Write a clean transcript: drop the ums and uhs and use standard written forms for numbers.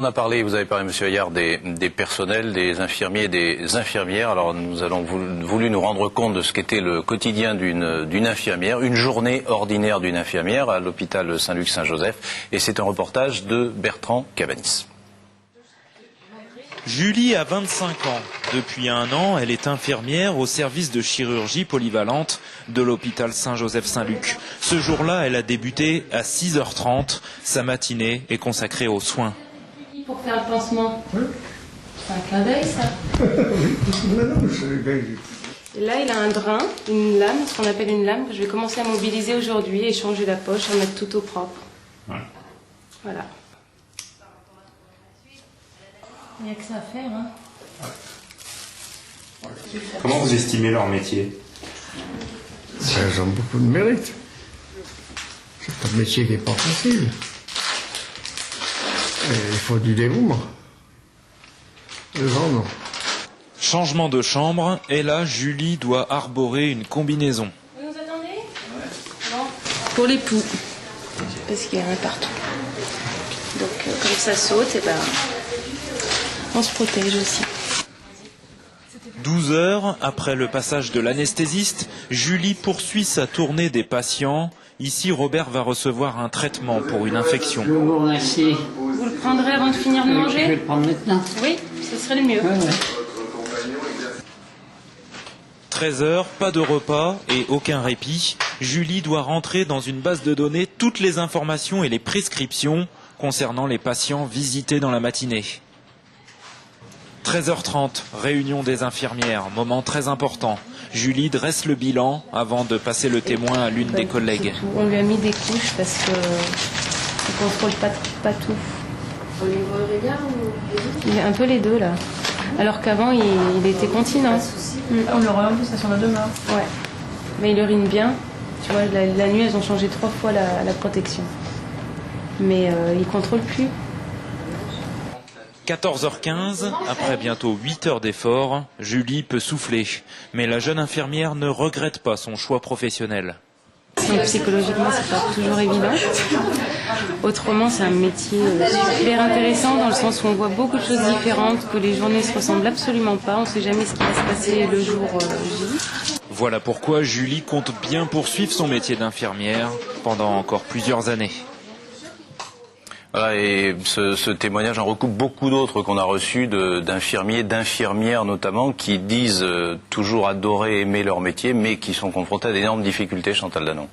On a parlé, vous avez parlé, Monsieur Ayard, des personnels, des infirmiers et des infirmières. Alors nous avons voulu nous rendre compte de ce qu'était le quotidien d'une infirmière, une journée ordinaire d'une infirmière à l'hôpital Saint-Luc-Saint-Joseph. Et c'est un reportage de Bertrand Cabanis. Julie a 25 ans. Depuis 1 an, elle est infirmière au service de chirurgie polyvalente de l'hôpital Saint-Joseph-Saint-Luc. Ce jour-là, elle a débuté à 6h30. Sa matinée est consacrée aux soins. Pour faire le pansement. Oui. C'est un clin d'œil, ça. Et là, il a un drain, une lame, ce qu'on appelle une lame, que je vais commencer à mobiliser aujourd'hui et changer la poche, à mettre tout au propre. Ouais. Voilà. Il n'y a que ça à faire, hein. Comment vous estimez leur métier? Ils ont beaucoup de mérite. C'est un métier qui n'est pas facile. Et il faut du dévouement. Non. Changement de chambre, et là, Julie doit arborer une combinaison. Vous nous attendez? Non. Pour les poux, parce qu'il y en a partout. Donc, comme ça saute, et ben, on se protège aussi. 12 heures après le passage de l'anesthésiste, Julie poursuit sa tournée des patients. Ici, Robert va recevoir un traitement pour une infection. Je vous remercie. Vous le prendrez avant de finir de manger? Je vais le prendre maintenant. Oui, ce serait le mieux. Ouais. 13 heures, pas de repas et aucun répit. Julie doit rentrer dans une base de données toutes les informations et les prescriptions concernant les patients visités dans la matinée. 13h30, réunion des infirmières, moment très important. Julie dresse le bilan avant de passer le témoin à l'une des collègues. On lui a mis des couches parce que ne contrôle pas tout. Au niveau regard ou il y a un peu les deux là. Alors qu'avant il était continent. On le rend plus, ça s'en a demain. Ouais. Mais il urine bien. Tu vois, la nuit elles ont changé 3 fois la protection. Mais il contrôle plus. 14h15, après bientôt 8 heures d'effort, Julie peut souffler. Mais la jeune infirmière ne regrette pas son choix professionnel. Donc, psychologiquement, c'est pas toujours évident. Autrement, c'est un métier super intéressant dans le sens où on voit beaucoup de choses différentes, que les journées se ressemblent absolument pas. On ne sait jamais ce qui va se passer le jour J. Voilà pourquoi Julie compte bien poursuivre son métier d'infirmière pendant encore plusieurs années. Voilà, et ce témoignage en recoupe beaucoup d'autres qu'on a reçus d'infirmiers, d'infirmières notamment, qui disent toujours adorer, aimer leur métier, mais qui sont confrontés à d'énormes difficultés, Chantal Danon.